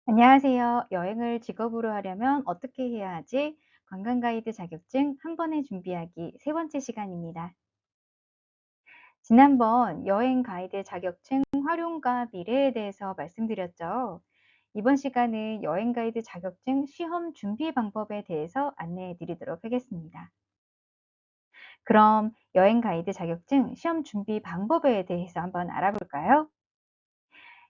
안녕하세요. 여행을 직업으로 하려면 어떻게 해야 하지? 관광 가이드 자격증 한 번에 준비하기 세 번째 시간입니다. 지난번 여행 가이드 자격증 활용과 미래에 대해서 말씀드렸죠. 이번 시간은 여행 가이드 자격증 시험 준비 방법에 대해서 안내해 드리도록 하겠습니다. 그럼 여행 가이드 자격증 시험 준비 방법에 대해서 한번 알아볼까요?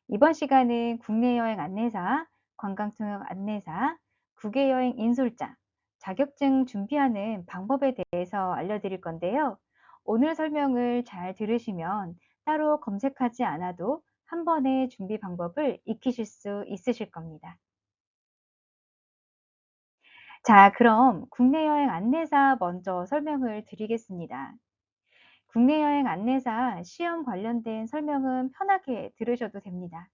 이번 시간은 국내 여행 안내사, 관광통역 안내사, 국외 여행 인솔자, 자격증 준비하는 방법에 대해서 알려드릴 건데요. 오늘 설명을 잘 들으시면 따로 검색하지 않아도 한 번에 준비 방법을 익히실 수 있으실 겁니다. 자, 그럼 국내 여행 안내사 먼저 설명을 드리겠습니다. 국내 여행 안내사 시험 관련된 설명은 편하게 들으셔도 됩니다.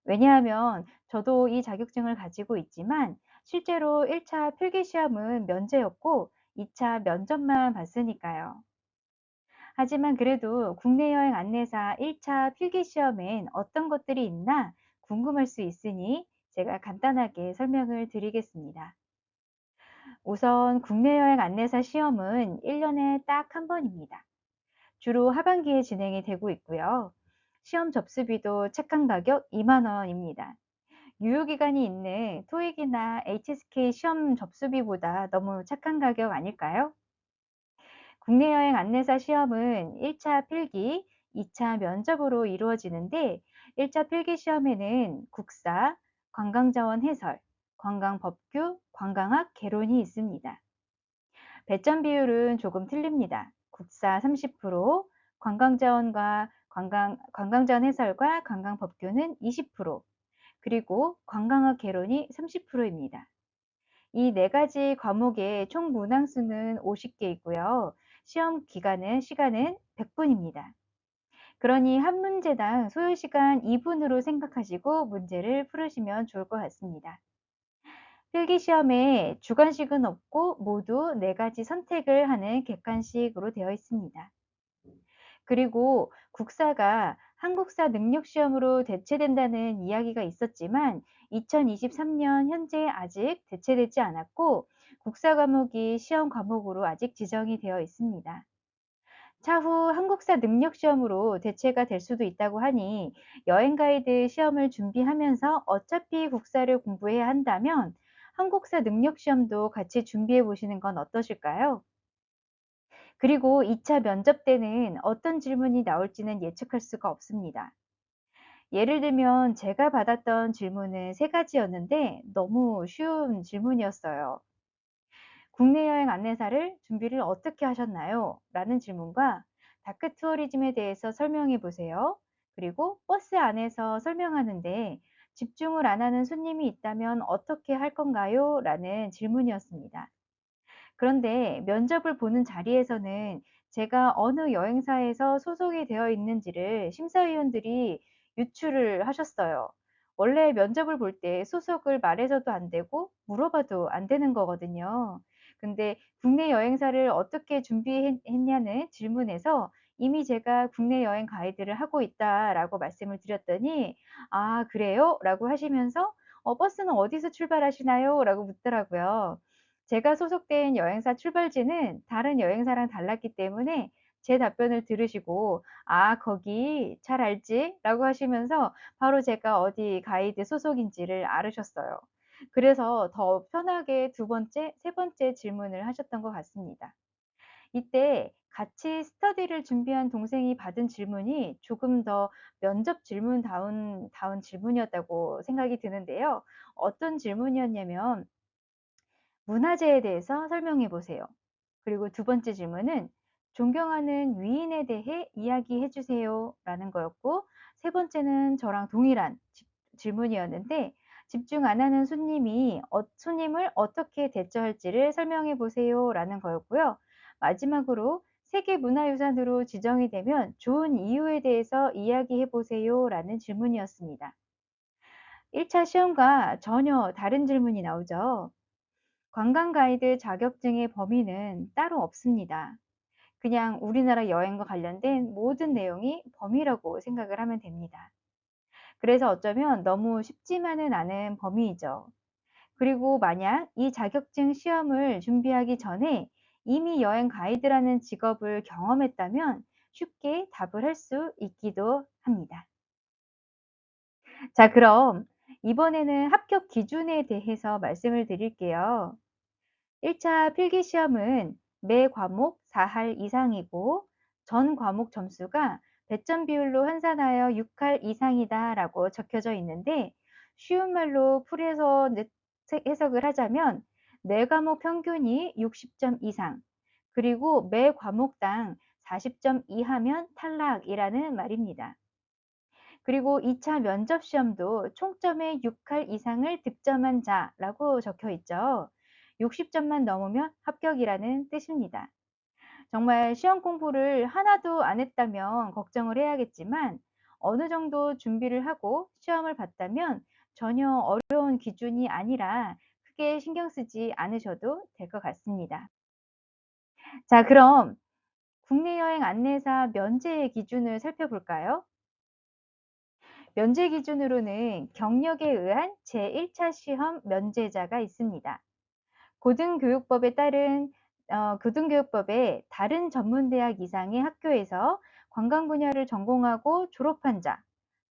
왜냐하면 저도 이 자격증을 가지고 있지만 실제로 1차 필기 시험은 면제였고 2차 면접만 봤으니까요. 하지만 그래도 국내 여행 안내사 1차 필기 시험엔 어떤 것들이 있나 궁금할 수 있으니 제가 간단하게 설명을 드리겠습니다. 우선 국내 여행 안내사 시험은 1년에 딱 한 번입니다. 주로 하반기에 진행이 되고 있고요. 시험 접수비도 책한 가격 2만 원입니다. 유효기간이 있는 토익이나 HSK 시험 접수비보다 너무 착한 가격 아닐까요? 국내 여행 안내사 시험은 1차 필기, 2차 면접으로 이루어지는데 1차 필기 시험에는 국사, 관광자원 해설, 관광법규, 관광학 개론이 있습니다. 배점 비율은 조금 틀립니다. 국사 30%, 관광자원과 관광자원 해설과 관광법규는 20%, 그리고 관광학 개론이 30%입니다. 이 네 가지 과목의 총 문항수는 50개이고요. 시간은 100분입니다. 그러니 한 문제당 소요 시간 2분으로 생각하시고 문제를 풀으시면 좋을 것 같습니다. 필기 시험에 주관식은 없고 모두 네 가지 선택을 하는 객관식으로 되어 있습니다. 그리고 국사가 한국사 능력 시험으로 대체된다는 이야기가 있었지만 2023년 현재 아직 대체되지 않았고 국사 과목이 시험 과목으로 아직 지정이 되어 있습니다. 차후 한국사 능력 시험으로 대체가 될 수도 있다고 하니 여행 가이드 시험을 준비하면서 어차피 국사를 공부해야 한다면 한국사 능력 시험도 같이 준비해 보시는 건 어떠실까요? 그리고 2차 면접 때는 어떤 질문이 나올지는 예측할 수가 없습니다. 예를 들면 제가 받았던 질문은 세 가지였는데 너무 쉬운 질문이었어요. 국내 여행 안내사를 준비를 어떻게 하셨나요? 라는 질문과 다크 투어리즘에 대해서 설명해 보세요. 그리고 버스 안에서 설명하는데 집중을 안 하는 손님이 있다면 어떻게 할 건가요? 라는 질문이었습니다. 그런데 면접을 보는 자리에서는 제가 어느 여행사에서 소속이 되어 있는지를 심사위원들이 유출을 하셨어요. 원래 면접을 볼 때 소속을 말해서도 안 되고 물어봐도 안 되는 거거든요. 근데 국내 여행사를 어떻게 준비했냐는 질문에서 이미 제가 국내 여행 가이드를 하고 있다라고 말씀을 드렸더니 아, 그래요? 라고 하시면서 버스는 어디서 출발하시나요? 라고 묻더라고요. 제가 소속된 여행사 출발지는 다른 여행사랑 달랐기 때문에 제 답변을 들으시고 "아, 거기 잘 알지?"라고 하시면서 바로 제가 어디 가이드 소속인지를 알으셨어요. 그래서 더 편하게 두 번째, 세 번째 질문을 하셨던 것 같습니다. 이때 같이 스터디를 준비한 동생이 받은 질문이 조금 더 면접 질문다운 질문이었다고 생각이 드는데요. 어떤 질문이었냐면 문화재에 대해서 설명해 보세요. 그리고 두 번째 질문은 존경하는 위인에 대해 이야기해 주세요. 라는 거였고, 세 번째는 저랑 동일한 질문이었는데, 집중 안 하는 손님을 어떻게 대처할지를 설명해 보세요. 라는 거였고요. 마지막으로 세계 문화유산으로 지정이 되면 좋은 이유에 대해서 이야기해 보세요. 라는 질문이었습니다. 1차 시험과 전혀 다른 질문이 나오죠. 관광 가이드 자격증의 범위는 따로 없습니다. 그냥 우리나라 여행과 관련된 모든 내용이 범위라고 생각을 하면 됩니다. 그래서 어쩌면 너무 쉽지만은 않은 범위이죠. 그리고 만약 이 자격증 시험을 준비하기 전에 이미 여행 가이드라는 직업을 경험했다면 쉽게 답을 할 수 있기도 합니다. 자, 그럼 이번에는 합격 기준에 대해서 말씀을 드릴게요. 1차 필기 시험은 매 과목 4할 이상이고 전 과목 점수가 배점 비율로 환산하여 6할 이상이다라고 적혀져 있는데, 쉬운 말로 풀이해서 해석을 하자면 네 과목 평균이 60점 이상, 그리고 매 과목당 40점 이하면 탈락이라는 말입니다. 그리고 2차 면접 시험도 총점의 6할 이상을 득점한 자라고 적혀 있죠. 60점만 넘으면 합격이라는 뜻입니다. 정말 시험 공부를 하나도 안 했다면 걱정을 해야겠지만, 어느 정도 준비를 하고 시험을 봤다면 전혀 어려운 기준이 아니라 크게 신경 쓰지 않으셔도 될 것 같습니다. 자, 그럼 국내 여행 안내사 면제 기준을 살펴볼까요? 면제 기준으로는 경력에 의한 제1차 시험 면제자가 있습니다. 고등교육법에 따른 고등교육법에 다른 전문대학 이상의 학교에서 관광 분야를 전공하고 졸업한 자,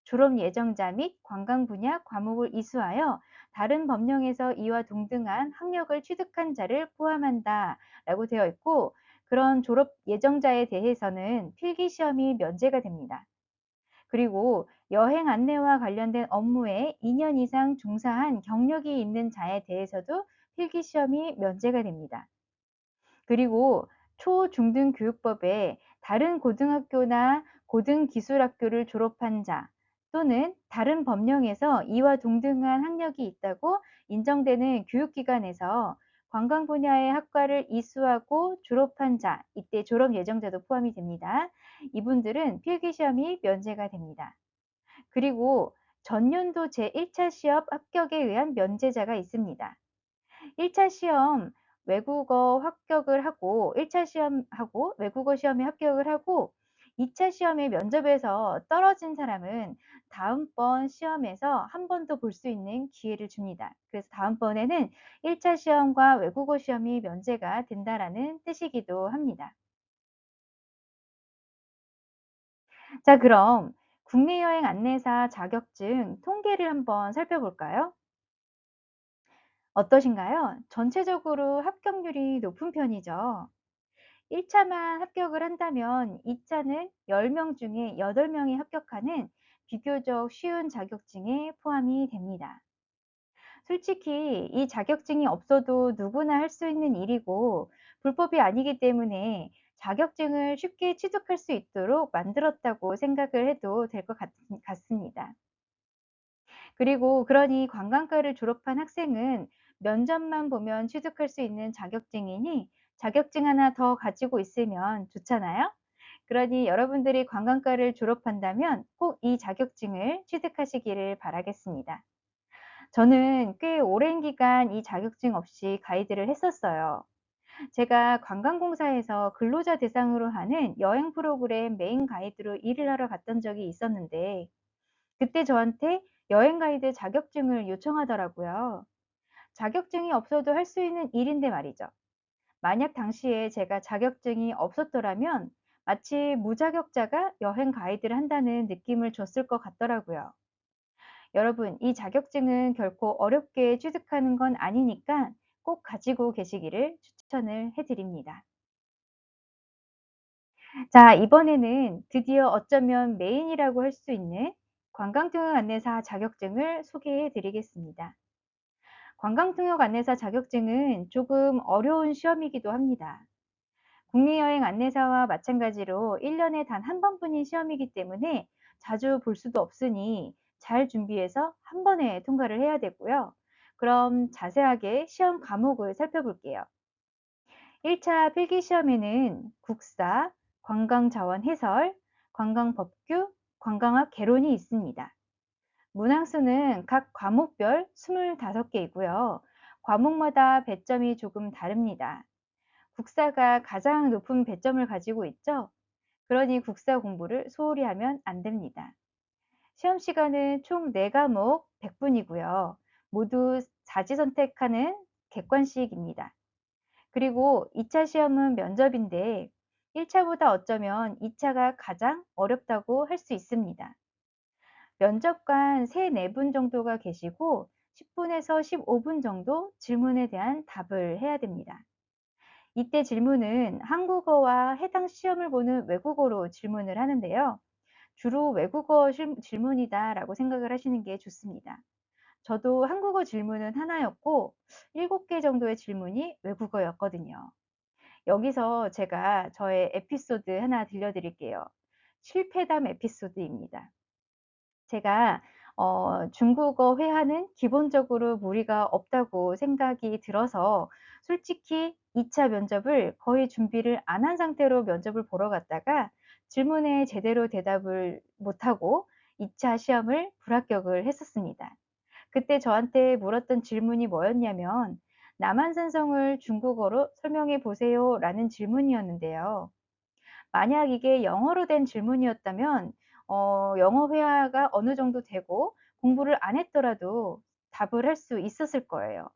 졸업 예정자 및 관광 분야 과목을 이수하여 다른 법령에서 이와 동등한 학력을 취득한 자를 포함한다라고 되어 있고, 그런 졸업 예정자에 대해서는 필기 시험이 면제가 됩니다. 그리고 여행 안내와 관련된 업무에 2년 이상 종사한 경력이 있는 자에 대해서도 필기 시험이 면제가 됩니다. 그리고 초중등교육법에 다른 고등학교나 고등기술학교를 졸업한 자, 또는 다른 법령에서 이와 동등한 학력이 있다고 인정되는 교육기관에서 관광 분야의 학과를 이수하고 졸업한 자, 이때 졸업 예정자도 포함이 됩니다. 이분들은 필기시험이 면제가 됩니다. 그리고 전년도 제1차 시험 합격에 의한 면제자가 있습니다. 1차 시험 외국어 합격을 하고 1차 시험하고 외국어 시험에 합격을 하고 2차 시험에 면접에서 떨어진 사람은 다음번 시험에서 한 번 더 볼 수 있는 기회를 줍니다. 그래서 다음번에는 1차 시험과 외국어 시험이 면제가 된다라는 뜻이기도 합니다. 자, 그럼 국내 여행 안내사 자격증 통계를 한번 살펴볼까요? 어떠신가요? 전체적으로 합격률이 높은 편이죠. 1차만 합격을 한다면 2차는 10명 중에 8명이 합격하는 비교적 쉬운 자격증에 포함이 됩니다. 솔직히 이 자격증이 없어도 누구나 할 수 있는 일이고 불법이 아니기 때문에 자격증을 쉽게 취득할 수 있도록 만들었다고 생각을 해도 될 것 같습니다. 그리고 그러니 관광과를 졸업한 학생은 면접만 보면 취득할 수 있는 자격증이니 자격증 하나 더 가지고 있으면 좋잖아요. 그러니 여러분들이 관광과를 졸업한다면 꼭 이 자격증을 취득하시기를 바라겠습니다. 저는 꽤 오랜 기간 이 자격증 없이 가이드를 했었어요. 제가 관광공사에서 근로자 대상으로 하는 여행 프로그램 메인 가이드로 일을 하러 갔던 적이 있었는데, 그때 저한테 여행 가이드 자격증을 요청하더라고요. 자격증이 없어도 할 수 있는 일인데 말이죠. 만약 당시에 제가 자격증이 없었더라면 마치 무자격자가 여행 가이드를 한다는 느낌을 줬을 것 같더라고요. 여러분, 이 자격증은 결코 어렵게 취득하는 건 아니니까 꼭 가지고 계시기를 추천을 해드립니다. 자, 이번에는 드디어 어쩌면 메인이라고 할 수 있는 관광통역 안내사 자격증을 소개해 드리겠습니다. 관광통역 안내사 자격증은 조금 어려운 시험이기도 합니다. 국내 여행 안내사와 마찬가지로 1년에 단 한 번뿐인 시험이기 때문에 자주 볼 수도 없으니 잘 준비해서 한 번에 통과를 해야 되고요. 그럼 자세하게 시험 과목을 살펴볼게요. 1차 필기 시험에는 국사, 관광자원 해설, 관광법규, 관광학 개론이 있습니다. 문항수는 각 과목별 25개이고요. 과목마다 배점이 조금 다릅니다. 국사가 가장 높은 배점을 가지고 있죠. 그러니 국사 공부를 소홀히 하면 안 됩니다. 시험 시간은 총 4과목 100분이고요. 모두 자지 선택하는 객관식입니다. 그리고 2차 시험은 면접인데 1차보다 어쩌면 2차가 가장 어렵다고 할 수 있습니다. 면접관 3, 4분 정도가 계시고 10분에서 15분 정도 질문에 대한 답을 해야 됩니다. 이때 질문은 한국어와 해당 시험을 보는 외국어로 질문을 하는데요. 주로 외국어 질문이다라고 생각을 하시는 게 좋습니다. 저도 한국어 질문은 하나였고 7개 정도의 질문이 외국어였거든요. 여기서 제가 저의 에피소드 하나 들려드릴게요. 실패담 에피소드입니다. 제가 중국어 회화는 기본적으로 무리가 없다고 생각이 들어서 솔직히 2차 면접을 거의 준비를 안 한 상태로 면접을 보러 갔다가 질문에 제대로 대답을 못하고 2차 시험을 불합격을 했었습니다. 그때 저한테 물었던 질문이 뭐였냐면 남한산성을 중국어로 설명해 보세요 라는 질문이었는데요. 만약 이게 영어로 된 질문이었다면 영어 회화가 어느 정도 되고 공부를 안 했더라도 답을 할 수 있었을 거예요.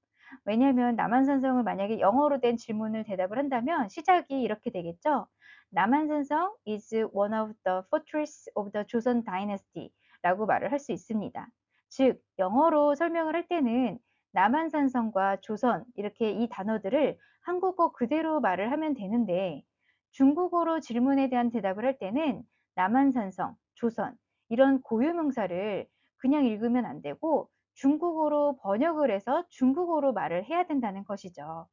왜냐하면 남한산성을 만약에 영어로 된 질문을 대답을 한다면 시작이 이렇게 되겠죠. 남한산성 is one of the fortress of the Joseon Dynasty 라고 말을 할 수 있습니다. 즉 영어로 설명을 할 때는 남한산성과 조선 이렇게 이 단어들을 한국어 그대로 말을 하면 되는데 중국어로 질문에 대한 대답을 할 때는 남한산성, 조선 이런 고유명사를 그냥 읽으면 안 되고 중국어로 번역을 해서 중국어로 말을 해야 된다는 것이죠.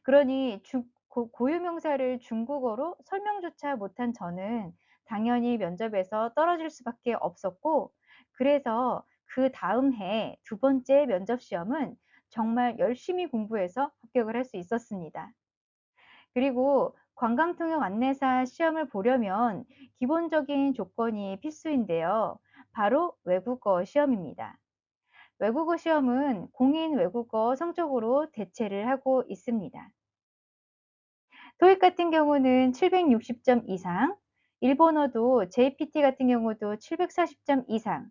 그러니 고유명사를 중국어로 설명조차 못한 저는 당연히 면접에서 떨어질 수밖에 없었고 그래서 그 다음 해 2번째 면접 시험은 정말 열심히 공부해서 합격을 할 수 있었습니다. 그리고 관광통역 안내사 시험을 보려면 기본적인 조건이 필수인데요. 바로 외국어 시험입니다. 외국어 시험은 공인 외국어 성적으로 대체를 하고 있습니다. 토익 같은 경우는 760점 이상, 일본어도 JPT 같은 경우도 740점 이상,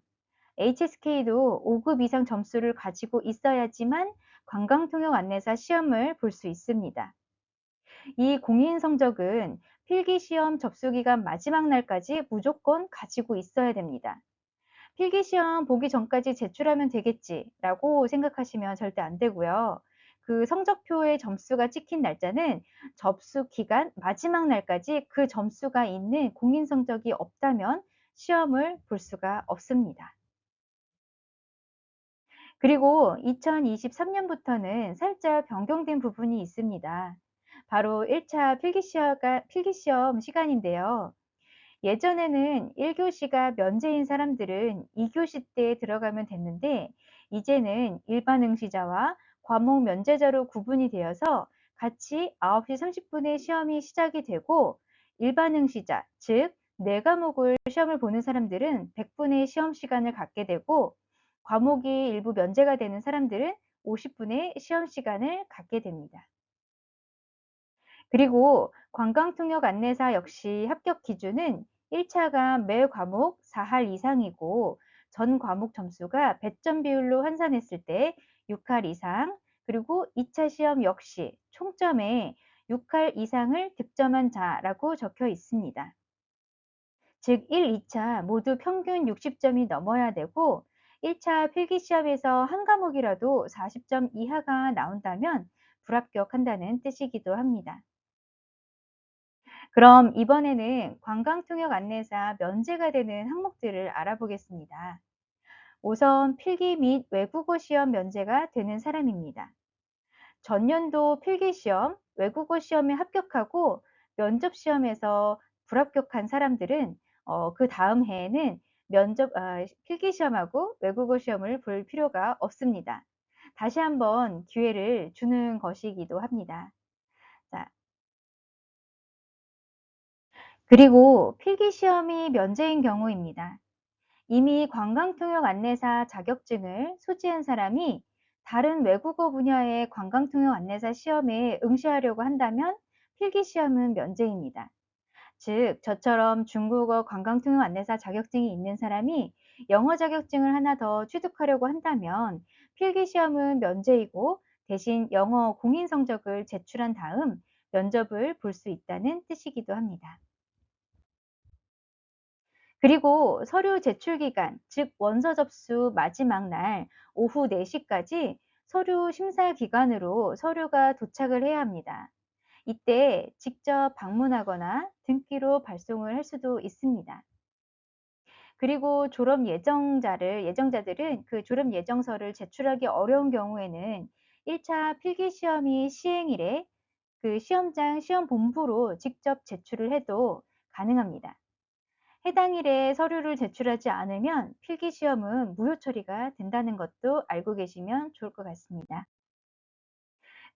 HSK도 5급 이상 점수를 가지고 있어야지만 관광통역 안내사 시험을 볼 수 있습니다. 이 공인 성적은 필기시험 접수기간 마지막 날까지 무조건 가지고 있어야 됩니다. 필기시험 보기 전까지 제출하면 되겠지라고 생각하시면 절대 안 되고요. 그 성적표에 점수가 찍힌 날짜는 접수 기간 마지막 날까지 그 점수가 있는 공인 성적이 없다면 시험을 볼 수가 없습니다. 그리고 2023년부터는 살짝 변경된 부분이 있습니다. 바로 1차 필기시험 시간인데요. 예전에는 1교시가 면제인 사람들은 2교시 때 들어가면 됐는데 이제는 일반 응시자와 과목 면제자로 구분이 되어서 같이 9시 30분에 시험이 시작이 되고 일반 응시자, 즉 4과목을 시험을 보는 사람들은 100분의 시험 시간을 갖게 되고 과목이 일부 면제가 되는 사람들은 50분의 시험 시간을 갖게 됩니다. 그리고 관광통역 안내사 역시 합격 기준은 1차가 매 과목 4할 이상이고 전 과목 점수가 100점 비율로 환산했을 때 6할 이상, 그리고 2차 시험 역시 총점에 6할 이상을 득점한 자라고 적혀 있습니다. 즉 1, 2차 모두 평균 60점이 넘어야 되고 1차 필기시험에서 한 과목이라도 40점 이하가 나온다면 불합격한다는 뜻이기도 합니다. 그럼 이번에는 관광통역 안내사 면제가 되는 항목들을 알아보겠습니다. 우선 필기 및 외국어 시험 면제가 되는 사람입니다. 전년도 필기시험, 외국어 시험에 합격하고 면접 시험에서 불합격한 사람들은 그 다음 해에는 필기시험하고 외국어 시험을 볼 필요가 없습니다. 다시 한번 기회를 주는 것이기도 합니다. 자, 그리고 필기시험이 면제인 경우입니다. 이미 관광통역 안내사 자격증을 소지한 사람이 다른 외국어 분야의 관광통역 안내사 시험에 응시하려고 한다면 필기시험은 면제입니다. 즉, 저처럼 중국어 관광통역 안내사 자격증이 있는 사람이 영어 자격증을 하나 더 취득하려고 한다면 필기 시험은 면제이고 대신 영어 공인 성적을 제출한 다음 면접을 볼 수 있다는 뜻이기도 합니다. 그리고 서류 제출 기간, 즉 원서 접수 마지막 날 오후 4시까지 서류 심사 기간으로 서류가 도착을 해야 합니다. 이때 직접 방문하거나 등기로 발송을 할 수도 있습니다. 그리고 예정자들은 그 졸업 예정서를 제출하기 어려운 경우에는 1차 필기 시험이 시행일에 그 시험장 시험 본부로 직접 제출을 해도 가능합니다. 해당 일에 서류를 제출하지 않으면 필기 시험은 무효 처리가 된다는 것도 알고 계시면 좋을 것 같습니다.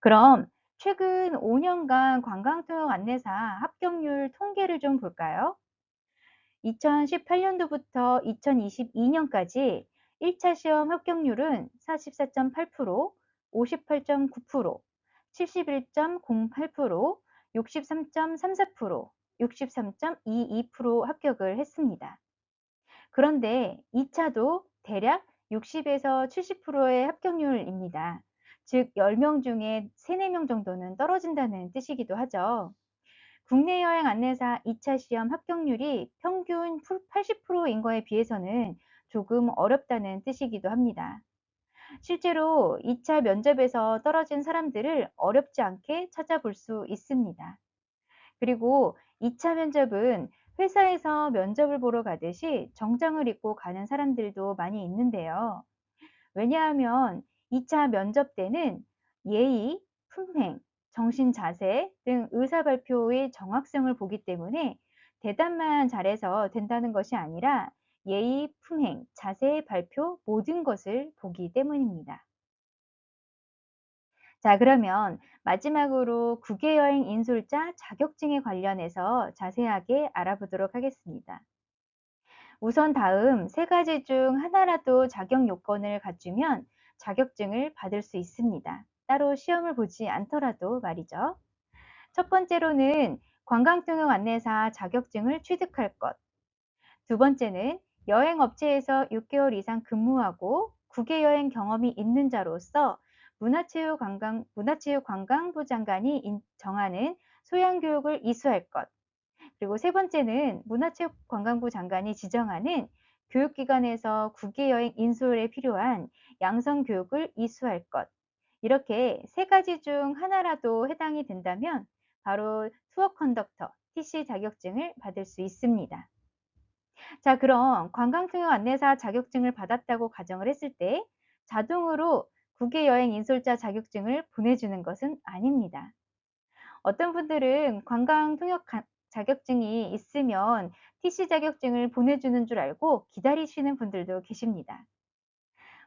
그럼 최근 5년간 관광투어 안내사 합격률 통계를 좀 볼까요? 2018년도부터 2022년까지 1차 시험 합격률은 44.8%, 58.9%, 71.08%, 63.34%, 63.22% 합격을 했습니다. 그런데 2차도 대략 60에서 70%의 합격률입니다. 즉 10명 중에 3, 4명 정도는 떨어진다는 뜻이기도 하죠. 국내 여행 안내사 2차 시험 합격률이 평균 80%인 거에 비해서는 조금 어렵다는 뜻이기도 합니다. 실제로 2차 면접에서 떨어진 사람들을 어렵지 않게 찾아볼 수 있습니다. 그리고 2차 면접은 회사에서 면접을 보러 가듯이 정장을 입고 가는 사람들도 많이 있는데요. 왜냐하면 2차 면접 때는 예의, 품행, 정신 자세 등 의사 발표의 정확성을 보기 때문에 대답만 잘해서 된다는 것이 아니라 예의, 품행, 자세, 발표 모든 것을 보기 때문입니다. 자, 그러면 마지막으로 국외여행 인솔자 자격증에 관련해서 자세하게 알아보도록 하겠습니다. 우선 다음 세 가지 중 하나라도 자격 요건을 갖추면 자격증을 받을 수 있습니다. 따로 시험을 보지 않더라도 말이죠. 첫 번째로는 관광통역 안내사 자격증을 취득할 것. 두 번째는 여행업체에서 6개월 이상 근무하고 국외여행 경험이 있는 자로서 문화체육관광부 장관이 정하는 소양교육을 이수할 것. 그리고 세 번째는 문화체육관광부 장관이 지정하는 교육기관에서 국외여행 인솔에 필요한 양성교육을 이수할 것. 이렇게 세 가지 중 하나라도 해당이 된다면 바로 투어 컨덕터 TC 자격증을 받을 수 있습니다. 자, 그럼 관광통역 안내사 자격증을 받았다고 가정을 했을 때 자동으로 국외여행 인솔자 자격증을 보내주는 것은 아닙니다. 어떤 분들은 자격증이 있으면 TC 자격증을 보내주는 줄 알고 기다리시는 분들도 계십니다.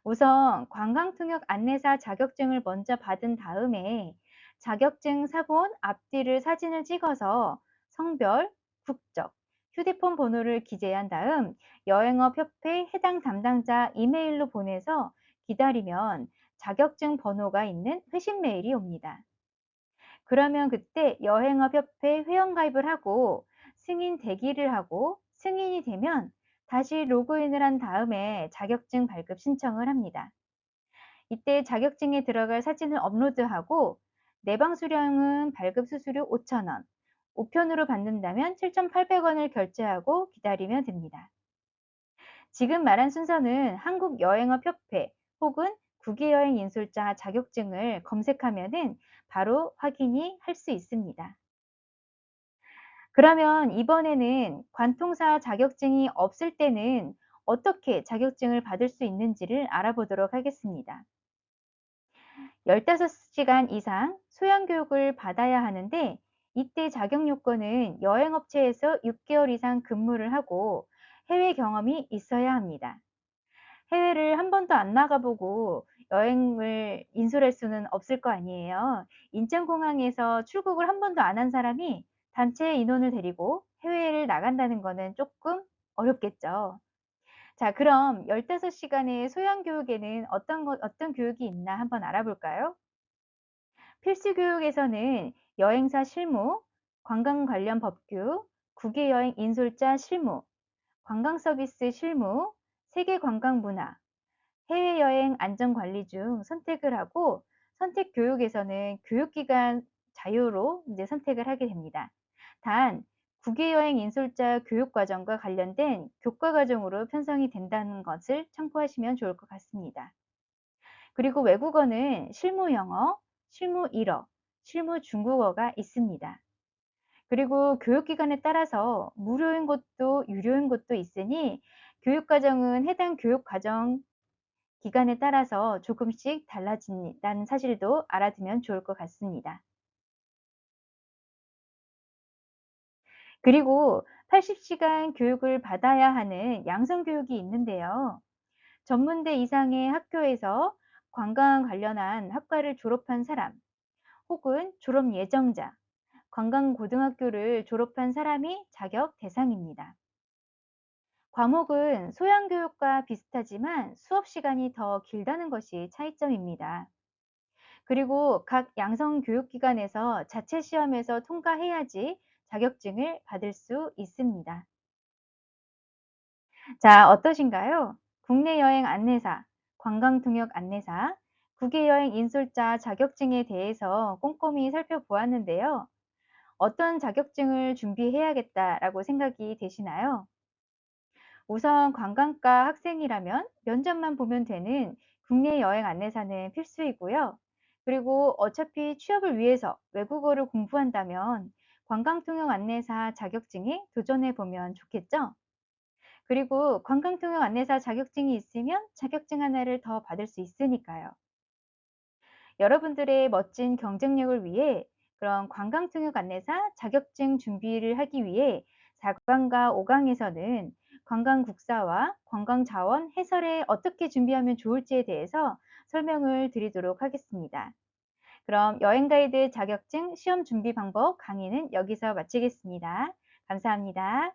우선 관광통역 안내사 자격증을 먼저 받은 다음에 자격증 사본 앞뒤를 사진을 찍어서 성별, 국적, 휴대폰 번호를 기재한 다음 여행업협회 해당 담당자 이메일로 보내서 기다리면 자격증 번호가 있는 회신 메일이 옵니다. 그러면 그때 여행업협회 회원가입을 하고 승인 대기를 하고 승인이 되면 다시 로그인을 한 다음에 자격증 발급 신청을 합니다. 이때 자격증에 들어갈 사진을 업로드하고 내방 수령은 발급 수수료 5,000원, 우편으로 받는다면 7,800원을 결제하고 기다리면 됩니다. 지금 말한 순서는 한국여행업협회 혹은 국외여행 인솔자 자격증을 검색하면은 바로 확인이 할 수 있습니다. 그러면 이번에는 관통사 자격증이 없을 때는 어떻게 자격증을 받을 수 있는지를 알아보도록 하겠습니다. 15시간 이상 소양교육을 받아야 하는데 이때 자격 요건은 여행업체에서 6개월 이상 근무를 하고 해외 경험이 있어야 합니다. 해외를 한 번도 안 나가보고 여행을 인솔할 수는 없을 거 아니에요. 인천공항에서 출국을 한 번도 안 한 사람이 단체 인원을 데리고 해외를 나간다는 거는 조금 어렵겠죠. 자, 그럼 15시간의 소양 교육에는 어떤 교육이 있나 한번 알아볼까요? 필수 교육에서는 여행사 실무, 관광 관련 법규, 국외여행 인솔자 실무, 관광서비스 실무, 세계관광문화, 해외여행 안전관리 중 선택을 하고 선택 교육에서는 교육기간 자유로 이제 선택을 하게 됩니다. 단, 국외여행 인솔자 교육과정과 관련된 교과과정으로 편성이 된다는 것을 참고하시면 좋을 것 같습니다. 그리고 외국어는 실무 영어, 실무 일어, 실무 중국어가 있습니다. 그리고 교육기관에 따라서 무료인 곳도 유료인 곳도 있으니 교육과정은 해당 교육과정 기간에 따라서 조금씩 달라진다는 사실도 알아두면 좋을 것 같습니다. 그리고 80시간 교육을 받아야 하는 양성교육이 있는데요. 전문대 이상의 학교에서 관광 관련한 학과를 졸업한 사람 혹은 졸업 예정자, 관광고등학교를 졸업한 사람이 자격 대상입니다. 과목은 소양교육과 비슷하지만 수업 시간이 더 길다는 것이 차이점입니다. 그리고 각 양성교육기관에서 자체 시험에서 통과해야지 자격증을 받을 수 있습니다. 자, 어떠신가요? 국내 여행 안내사, 관광통역 안내사, 국외여행 인솔자 자격증에 대해서 꼼꼼히 살펴보았는데요. 어떤 자격증을 준비해야겠다라고 생각이 되시나요? 우선 관광과 학생이라면 면접만 보면 되는 국내 여행 안내사는 필수이고요. 그리고 어차피 취업을 위해서 외국어를 공부한다면 관광통역 안내사 자격증에 도전해 보면 좋겠죠? 그리고 관광통역 안내사 자격증이 있으면 자격증 하나를 더 받을 수 있으니까요. 여러분들의 멋진 경쟁력을 위해 그런 관광통역 안내사 자격증 준비를 하기 위해 4강과 5강에서는 관광국사와 관광자원 해설에 어떻게 준비하면 좋을지에 대해서 설명을 드리도록 하겠습니다. 그럼 여행가이드 자격증 시험 준비 방법 강의는 여기서 마치겠습니다. 감사합니다.